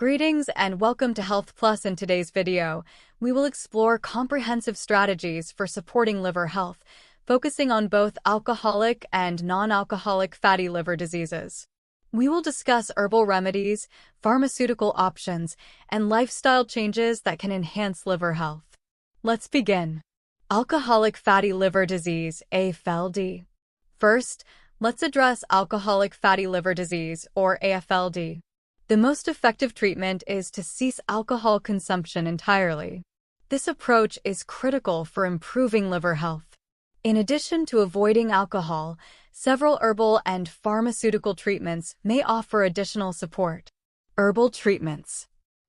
Greetings and welcome to Health Plus. In today's video, we will explore comprehensive strategies for supporting liver health, focusing on both alcoholic and non-alcoholic fatty liver diseases. We will discuss herbal remedies, pharmaceutical options, and lifestyle changes that can enhance liver health. Let's begin. Alcoholic fatty liver disease, AFLD. First, let's address alcoholic fatty liver disease, or AFLD. The most effective treatment is to cease alcohol consumption entirely. This approach is critical for improving liver health. In addition to avoiding alcohol, several herbal and pharmaceutical treatments may offer additional support. Herbal treatments.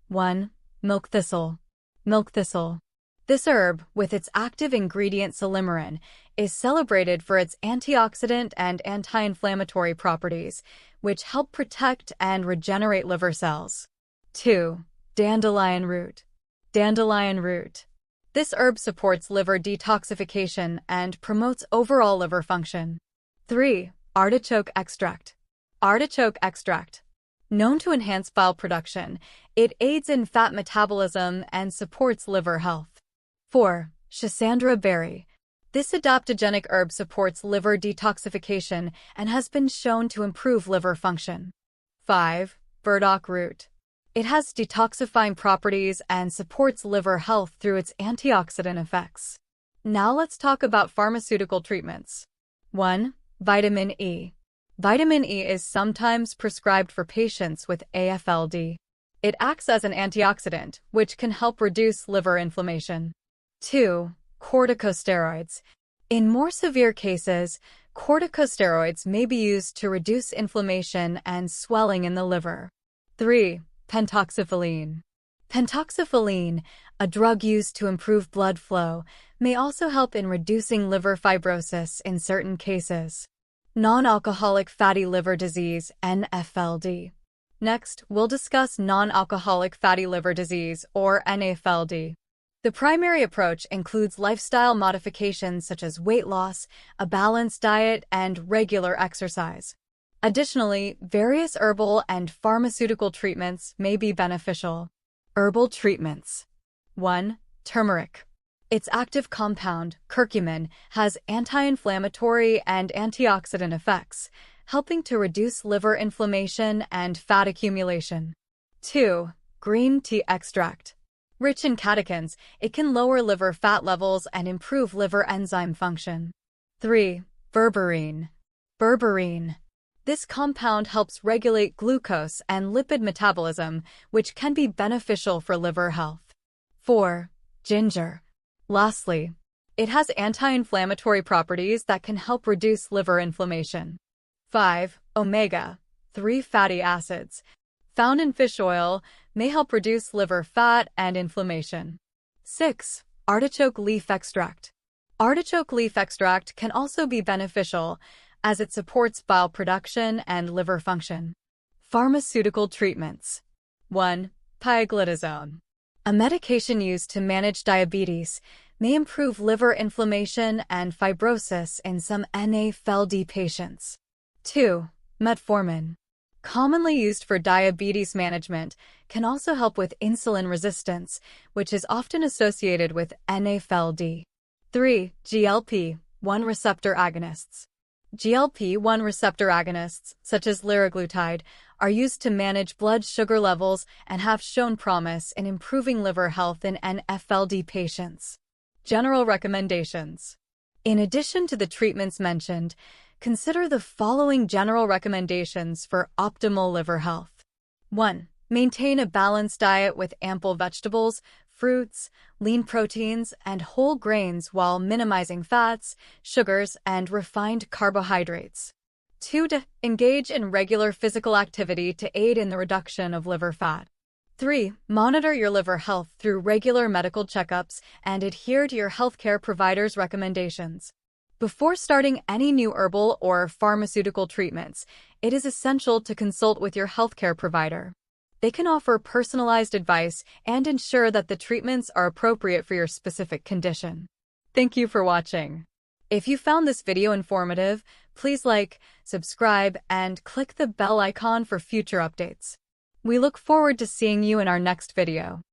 1. Milk thistle. Milk thistle. This herb, with its active ingredient silymarin, is celebrated for its antioxidant and anti-inflammatory properties, which help protect and regenerate liver cells. 2. Dandelion root. Dandelion root. This herb supports liver detoxification and promotes overall liver function. 3. Artichoke extract. Artichoke extract. Known to enhance bile production, it aids in fat metabolism and supports liver health. 4. Schisandra berry. This adaptogenic herb supports liver detoxification and has been shown to improve liver function. 5. Burdock root. It has detoxifying properties and supports liver health through its antioxidant effects. Now let's talk about pharmaceutical treatments. 1. Vitamin E. Vitamin E is sometimes prescribed for patients with AFLD. It acts as an antioxidant, which can help reduce liver inflammation. 2. Corticosteroids. In more severe cases, corticosteroids may be used to reduce inflammation and swelling in the liver. 3. Pentoxifylline. Pentoxifylline, a drug used to improve blood flow, may also help in reducing liver fibrosis in certain cases. Non-alcoholic fatty liver disease, NAFLD. Next, we'll discuss non-alcoholic fatty liver disease, or NAFLD. The primary approach includes lifestyle modifications such as weight loss, a balanced diet, and regular exercise. Additionally, various herbal and pharmaceutical treatments may be beneficial. Herbal treatments. 1. Turmeric. Its active compound, curcumin, has anti-inflammatory and antioxidant effects, helping to reduce liver inflammation and fat accumulation. 2. Green tea extract. Rich in catechins, it can lower liver fat levels and improve liver enzyme function. 3. Berberine. Berberine. This compound helps regulate glucose and lipid metabolism, which can be beneficial for liver health. 4. Ginger. Lastly, it has anti-inflammatory properties that can help reduce liver inflammation. 5. Omega-3 fatty acids, found in fish oil, may help reduce liver fat and inflammation. 6. Artichoke leaf extract. Artichoke leaf extract can also be beneficial as it supports bile production and liver function. Pharmaceutical treatments. 1. Pioglitazone. A medication used to manage diabetes may improve liver inflammation and fibrosis in some NAFLD patients. 2. Metformin. Commonly used for diabetes management, can also help with insulin resistance, which is often associated with NAFLD. 3. GLP-1 receptor agonists. GLP-1 receptor agonists, such as liraglutide, are used to manage blood sugar levels and have shown promise in improving liver health in NAFLD patients. General recommendations. In addition to the treatments mentioned, consider the following general recommendations for optimal liver health. 1. Maintain a balanced diet with ample vegetables, fruits, lean proteins, and whole grains while minimizing fats, sugars, and refined carbohydrates. 2. Engage in regular physical activity to aid in the reduction of liver fat. 3. Monitor your liver health through regular medical checkups and adhere to your healthcare provider's recommendations. Before starting any new herbal or pharmaceutical treatments, it is essential to consult with your healthcare provider. They can offer personalized advice and ensure that the treatments are appropriate for your specific condition. Thank you for watching. If you found this video informative, please like, subscribe, and click the bell icon for future updates. We look forward to seeing you in our next video.